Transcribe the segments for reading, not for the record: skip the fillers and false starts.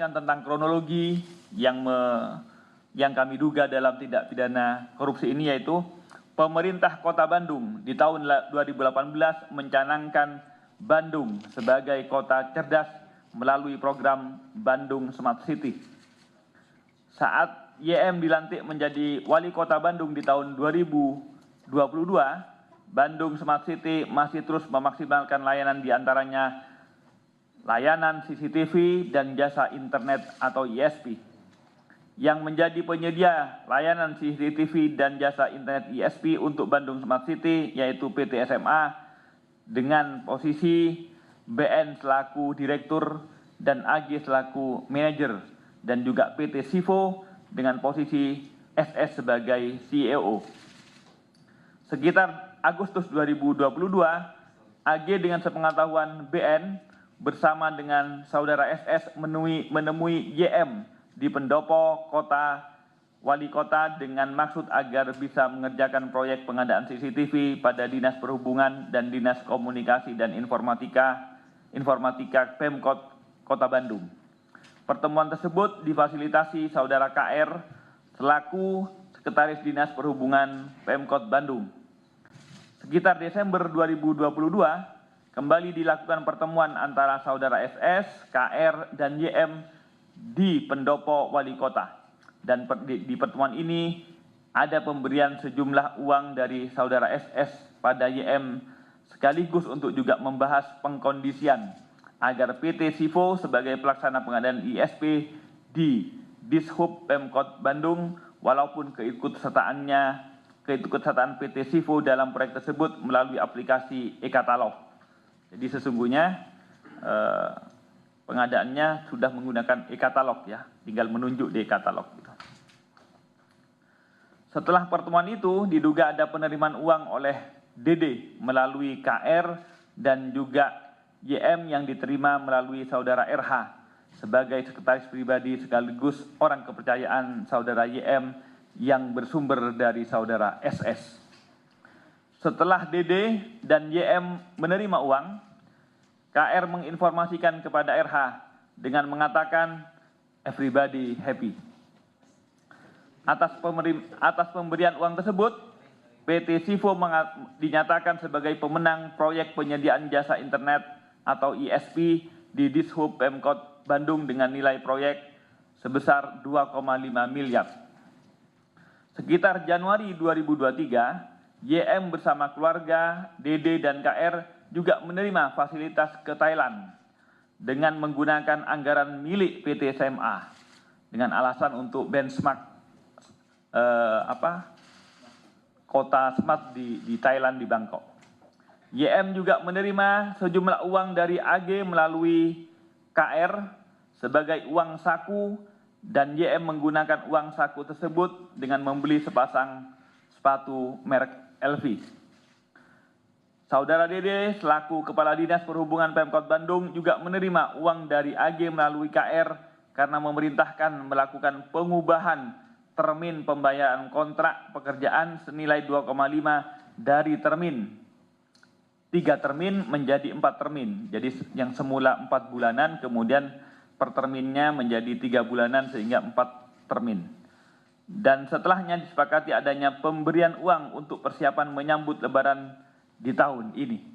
menjelaskan tentang kronologi yang kami duga dalam tindak pidana korupsi ini, yaitu pemerintah Kota Bandung di tahun 2018 mencanangkan Bandung sebagai kota cerdas melalui program Bandung Smart City. Saat YM dilantik menjadi wali kota Bandung di tahun 2022, Bandung Smart City masih terus memaksimalkan layanan diantaranya layanan CCTV dan jasa internet atau ISP. Yang menjadi penyedia layanan CCTV dan jasa internet ISP untuk Bandung Smart City yaitu PT SMA dengan posisi BN selaku direktur dan AG selaku manajer, dan juga PT Sivo dengan posisi SS sebagai CEO. Sekitar Agustus 2022, AG dengan sepengetahuan BN bersama dengan saudara SS menemui YM di pendopo wali kota dengan maksud agar bisa mengerjakan proyek pengadaan CCTV pada Dinas Perhubungan dan Dinas Komunikasi dan Informatika Pemkot Kota Bandung. Pertemuan tersebut difasilitasi saudara KR selaku Sekretaris Dinas Perhubungan Pemkot Bandung. Sekitar Desember 2022, kembali dilakukan pertemuan antara saudara SS, KR, dan YM di pendopo wali kota. Dan di pertemuan ini ada pemberian sejumlah uang dari saudara SS pada YM sekaligus untuk juga membahas pengkondisian agar PT Sivo sebagai pelaksana pengadaan ISP di Dishub Pemkot Bandung walaupun keikutsertaan PT Sivo dalam proyek tersebut melalui aplikasi e-katalog. Jadi sesungguhnya pengadaannya sudah menggunakan e-katalog ya, tinggal menunjuk di e-katalog. Setelah pertemuan itu diduga ada penerimaan uang oleh DD melalui KR dan juga YM yang diterima melalui saudara RH sebagai sekretaris pribadi sekaligus orang kepercayaan saudara YM yang bersumber dari saudara SS. Setelah DD dan YM menerima uang, KR menginformasikan kepada RH dengan mengatakan everybody happy. Atas pemberian uang tersebut, PT Sivo dinyatakan sebagai pemenang proyek penyediaan jasa internet atau ISP di Dishub Pemkot Bandung dengan nilai proyek sebesar 2,5 miliar. Sekitar Januari 2023, YM bersama keluarga, DD dan KR juga menerima fasilitas ke Thailand dengan menggunakan anggaran milik PT SMA dengan alasan untuk benchmark kota smart di Thailand di Bangkok. YM juga menerima sejumlah uang dari AG melalui KR sebagai uang saku dan YM menggunakan uang saku tersebut dengan membeli sepasang sepatu merek LV. Saudara DD selaku Kepala Dinas Perhubungan Pemkot Bandung juga menerima uang dari AG melalui KR karena memerintahkan melakukan pengubahan termin pembayaran kontrak pekerjaan senilai 2,5 dari termin 3 termin menjadi 4 termin. Jadi yang semula 4 bulanan kemudian per terminnya menjadi 3 bulanan sehingga 4 termin. Dan setelahnya disepakati adanya pemberian uang untuk persiapan menyambut lebaran di tahun ini.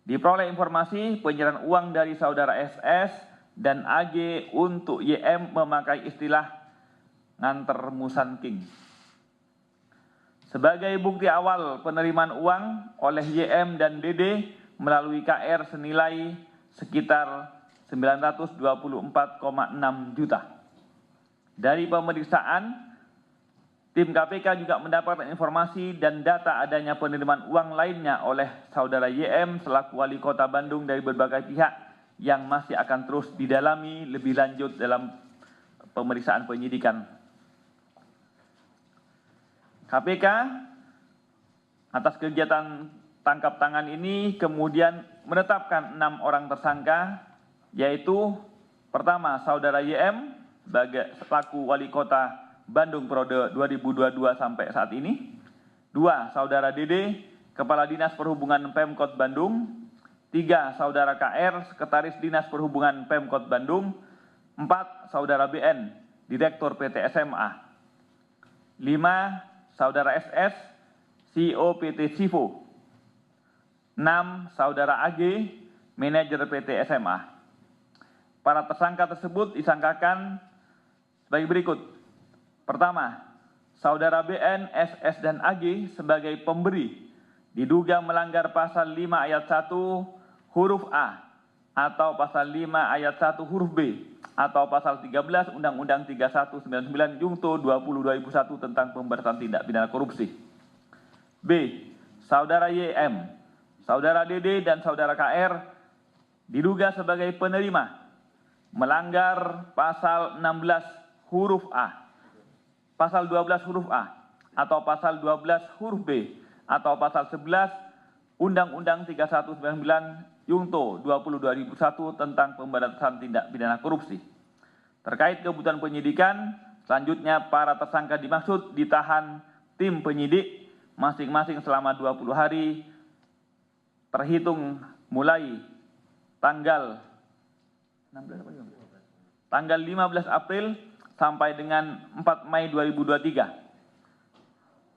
Diperoleh informasi penyerahan uang dari saudara SS dan AG untuk YM memakai istilah nganter musanking. Sebagai bukti awal penerimaan uang oleh YM dan DD melalui KR senilai sekitar 924,6 juta. Dari pemeriksaan, tim KPK juga mendapatkan informasi dan data adanya penerimaan uang lainnya oleh saudara YM selaku wali kota Bandung dari berbagai pihak yang masih akan terus didalami lebih lanjut dalam pemeriksaan penyidikan. KPK atas kegiatan tangkap tangan ini kemudian menetapkan 6 orang tersangka, yaitu pertama saudara YM sebagai selaku wali kota Bandung periode 2022 sampai saat ini. 2. Saudara DD, Kepala Dinas Perhubungan Pemkot Bandung. 3. Saudara KR, Sekretaris Dinas Perhubungan Pemkot Bandung. 4. Saudara BN, Direktur PT SMA. 5. Saudara SS, CEO PT Sivo. 6. Saudara AG, Manajer PT SMA. Para tersangka tersebut disangkakan sebagai berikut. Pertama, Saudara BN, SS, dan AG sebagai pemberi diduga melanggar pasal 5 ayat 1 huruf A atau pasal 5 ayat 1 huruf B atau pasal 13 Undang-Undang 3199 Jungto 20/2001 tentang pemberantasan tindak pidana korupsi. B. Saudara YM, Saudara DD, dan Saudara KR diduga sebagai penerima melanggar pasal 16 huruf A, pasal 12 huruf A, atau pasal 12 huruf B, atau pasal 11 Undang-Undang 3199 Jungto 20/2001 tentang pemberantasan tindak pidana korupsi. Terkait kebutuhan penyidikan, selanjutnya para tersangka dimaksud ditahan tim penyidik masing-masing selama 20 hari terhitung mulai tanggal 15 April sampai dengan 4 Mei 2023.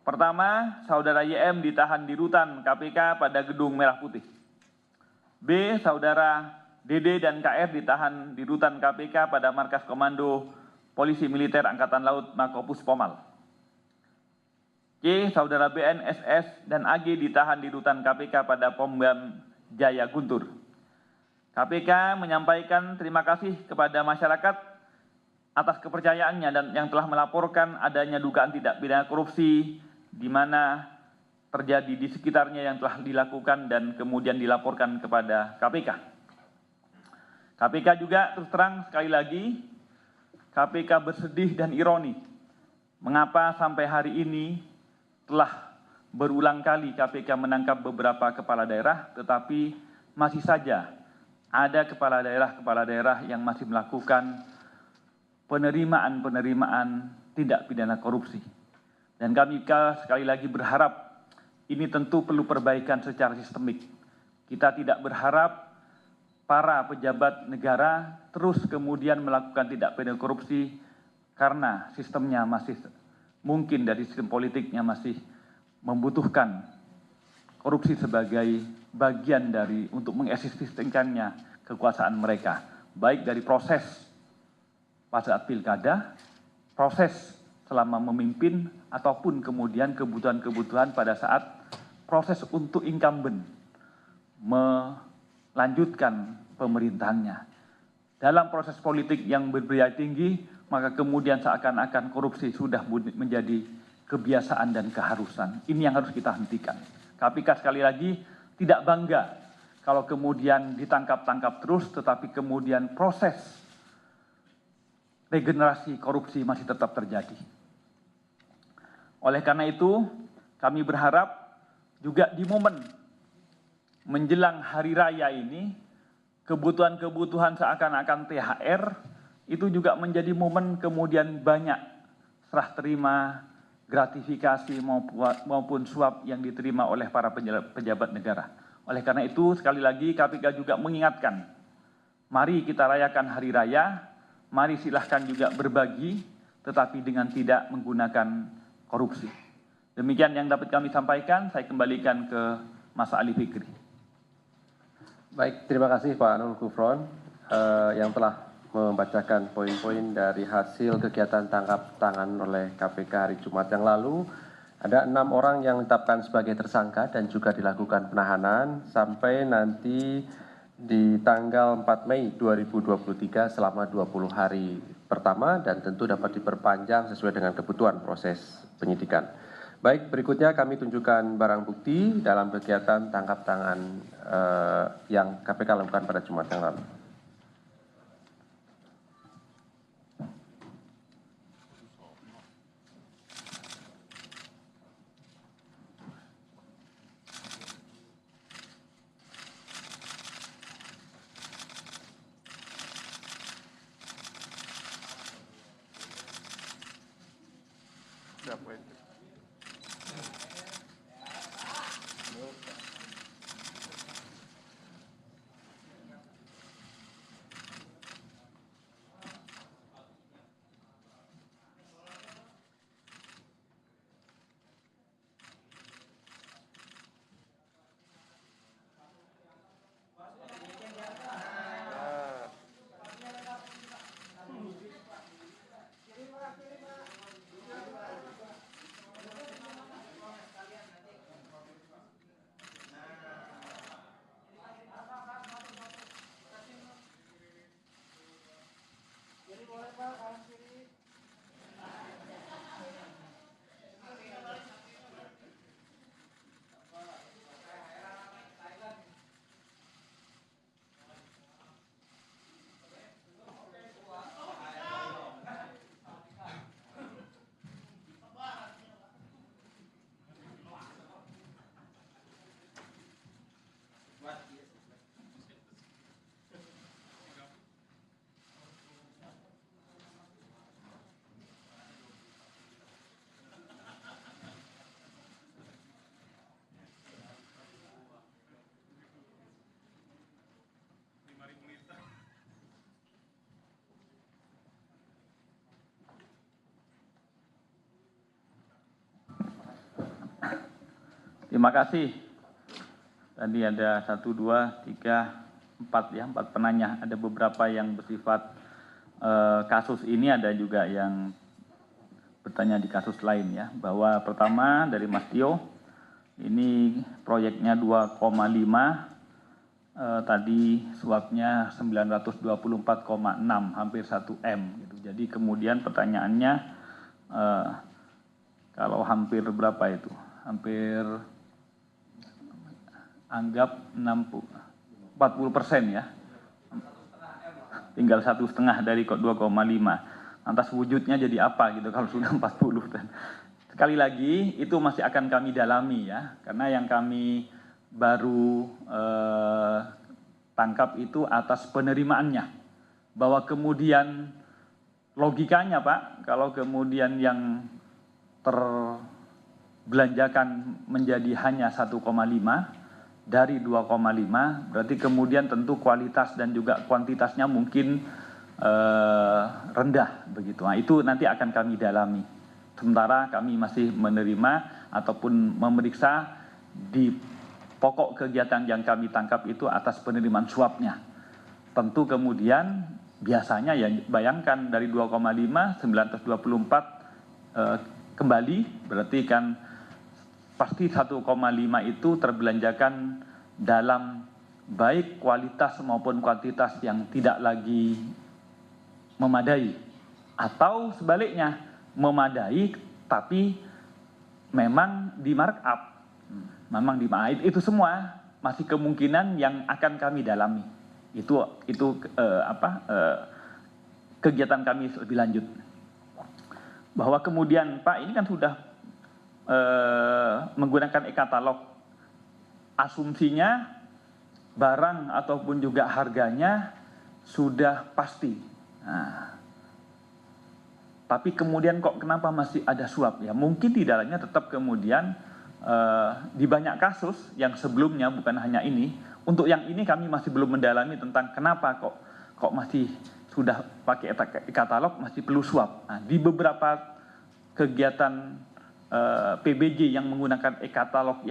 Pertama, Saudara YM ditahan di rutan KPK pada Gedung Merah Putih. B. Saudara DD dan KR ditahan di rutan KPK pada Markas Komando Polisi Militer Angkatan Laut Makopus Pomal. C. Saudara BN, SS, dan AG ditahan di rutan KPK pada Pom Jaya Guntur. KPK menyampaikan terima kasih kepada masyarakat atas kepercayaannya dan yang telah melaporkan adanya dugaan tindak pidana korupsi di mana terjadi di sekitarnya yang telah dilakukan dan kemudian dilaporkan kepada KPK. KPK juga terus terang sekali lagi, KPK bersedih dan ironi mengapa sampai hari ini telah berulang kali KPK menangkap beberapa kepala daerah, tetapi masih saja ada kepala daerah yang masih melakukan penerimaan tindak pidana korupsi. Dan kami sekali lagi berharap ini tentu perlu perbaikan secara sistemik. Kita tidak berharap para pejabat negara terus kemudian melakukan tindak pidana korupsi karena sistemnya masih mungkin dari sistem politiknya masih membutuhkan korupsi sebagai bagian dari untuk mengeksistensikannya kekuasaan mereka, baik dari proses pada saat pilkada, proses selama memimpin, ataupun kemudian kebutuhan-kebutuhan pada saat proses untuk incumbent melanjutkan pemerintahannya. Dalam proses politik yang berbiaya tinggi, maka kemudian seakan-akan korupsi sudah menjadi kebiasaan dan keharusan. Ini yang harus kita hentikan. KPK sekali lagi tidak bangga kalau kemudian ditangkap-tangkap terus, tetapi kemudian proses regenerasi korupsi masih tetap terjadi. Oleh karena itu, kami berharap juga di momen menjelang hari raya ini, kebutuhan-kebutuhan seakan-akan THR itu juga menjadi momen kemudian banyak serah terima, gratifikasi maupun suap yang diterima oleh para pejabat negara. Oleh karena itu, sekali lagi KPK juga mengingatkan, mari kita rayakan hari raya, mari silahkan juga berbagi, tetapi dengan tidak menggunakan korupsi. Demikian yang dapat kami sampaikan, saya kembalikan ke Mas Ali Fikri. Baik, terima kasih Pak Nurul Gufron yang telah membacakan poin-poin dari hasil kegiatan tangkap tangan oleh KPK hari Jumat yang lalu. Ada 6 orang yang ditetapkan sebagai tersangka dan juga dilakukan penahanan sampai nanti di tanggal 4 Mei 2023 selama 20 hari pertama dan tentu dapat diperpanjang sesuai dengan kebutuhan proses penyidikan. Baik, berikutnya kami tunjukkan barang bukti dalam kegiatan tangkap tangan yang KPK lakukan pada Jumat yang lalu. Terima kasih. Tadi ada 1, 2, 3, 4 ya, 4 penanya. Ada beberapa yang bersifat kasus ini, ada juga yang bertanya di kasus lain ya. Bahwa pertama dari Mas Tio, ini proyeknya 2,5, tadi suapnya 924,6, hampir 1 M. Gitu. Jadi kemudian pertanyaannya, kalau hampir berapa itu? Hampir anggap 40% ya. Tinggal 1,5 dari 2,5. Lantas wujudnya jadi apa gitu kalau sudah 40. Sekali lagi itu masih akan kami dalami ya, karena yang kami baru tangkap itu atas penerimaannya. Bahwa kemudian logikanya Pak, kalau kemudian yang terbelanjakan menjadi hanya 1,5 dari 2,5, berarti kemudian tentu kualitas dan juga kuantitasnya mungkin rendah begitu. Nah, itu nanti akan kami dalami. Sementara kami masih menerima ataupun memeriksa di pokok kegiatan yang kami tangkap itu atas penerimaan suapnya. Tentu kemudian biasanya ya bayangkan dari 2,5 924 kembali, berarti kan pasti 1,5 itu terbelanjakan dalam baik kualitas maupun kuantitas yang tidak lagi memadai, atau sebaliknya memadai tapi memang di markup, memang di itu semua masih kemungkinan yang akan kami dalami. Itu kegiatan kami lebih lanjut. Bahwa kemudian Pak ini kan sudah menggunakan e-katalog, asumsinya barang ataupun juga harganya sudah pasti. Nah, tapi kemudian kok kenapa masih ada suap ya? Mungkin di dalamnya tetap kemudian di banyak kasus yang sebelumnya, bukan hanya ini. Untuk yang ini kami masih belum mendalami tentang kenapa kok masih sudah pakai e-katalog masih perlu suap. Nah, di beberapa kegiatan PBJ yang menggunakan e-katalog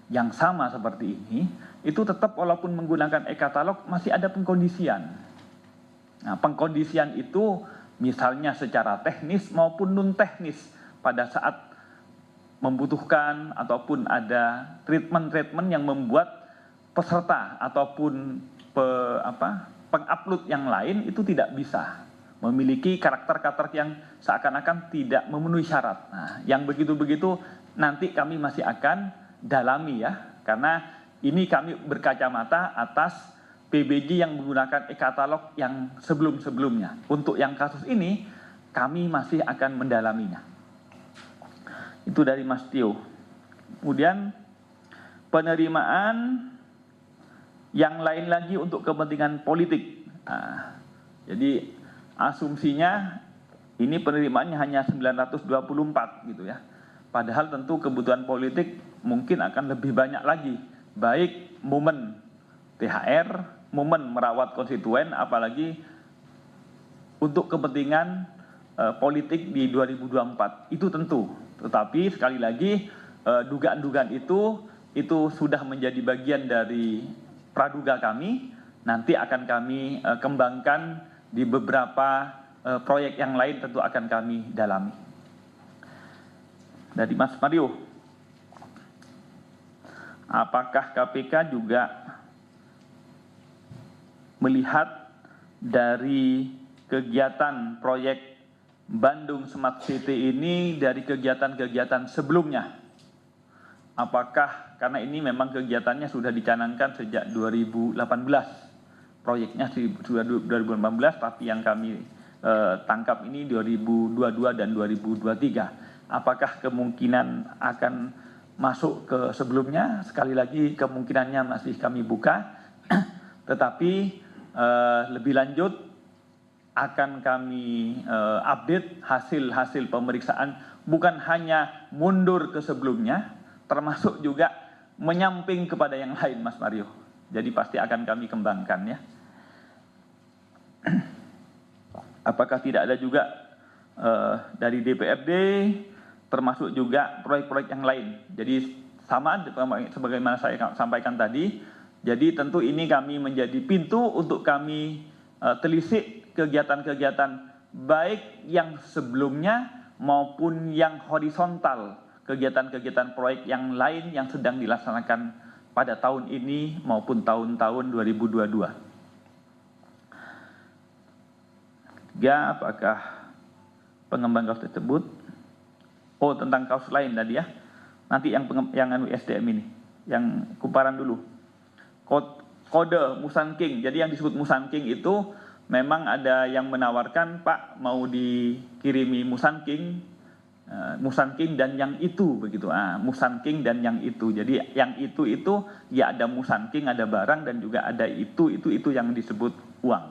yang sama seperti ini, itu tetap walaupun menggunakan e-katalog masih ada pengkondisian. Nah, pengkondisian itu misalnya secara teknis maupun non teknis pada saat membutuhkan ataupun ada treatment yang membuat peserta ataupun pengupload yang lain itu tidak bisa memiliki karakter-karakter yang seakan-akan tidak memenuhi syarat. Nah, yang begitu-begitu nanti kami masih akan dalami ya, karena ini kami berkacamata atas PBJ yang menggunakan e-katalog yang sebelum-sebelumnya. Untuk yang kasus ini kami masih akan mendalaminya. Itu dari Mas Tio. Kemudian penerimaan yang lain lagi untuk kepentingan politik. Nah, jadi asumsinya ini penerimaannya hanya 924 gitu ya. Padahal tentu kebutuhan politik mungkin akan lebih banyak lagi. Baik momen THR, momen merawat konstituen, apalagi untuk kepentingan politik di 2024. Itu tentu. Tetapi sekali lagi dugaan-dugaan itu sudah menjadi bagian dari praduga kami. Nanti akan kami kembangkan di beberapa proyek yang lain, tentu akan kami dalami. Dari Mas Mario, apakah KPK juga melihat dari kegiatan proyek Bandung Smart City ini dari kegiatan-kegiatan sebelumnya? Apakah karena ini memang kegiatannya sudah dicanangkan sejak 2018, proyeknya sudah 2018, tapi yang kami tangkap ini 2022 dan 2023. Apakah kemungkinan akan masuk ke sebelumnya? Sekali lagi kemungkinannya masih kami buka, tetapi lebih lanjut akan kami update hasil-hasil pemeriksaan, bukan hanya mundur ke sebelumnya, termasuk juga menyamping kepada yang lain, Mas Mario. Jadi pasti akan kami kembangkan ya. Apakah tidak ada juga dari DPRD, termasuk juga proyek-proyek yang lain. Jadi sama sebagaimana saya sampaikan tadi. Jadi tentu ini kami menjadi pintu untuk kami telisik kegiatan-kegiatan baik yang sebelumnya maupun yang horizontal, kegiatan-kegiatan proyek yang lain yang sedang dilaksanakan pada tahun ini maupun tahun-tahun 2022. Ketiga, apakah pengembang kasus tersebut? Oh, tentang kasus lain tadi ya. Nanti yang SDM ini, yang kumparan dulu. Kode Musang King. Jadi yang disebut Musang King itu memang ada yang menawarkan, Pak mau dikirimi Musang King dan yang itu begitu. Musang King dan yang itu. Jadi yang itu ya ada Musang King, ada barang dan juga ada itu yang disebut uang.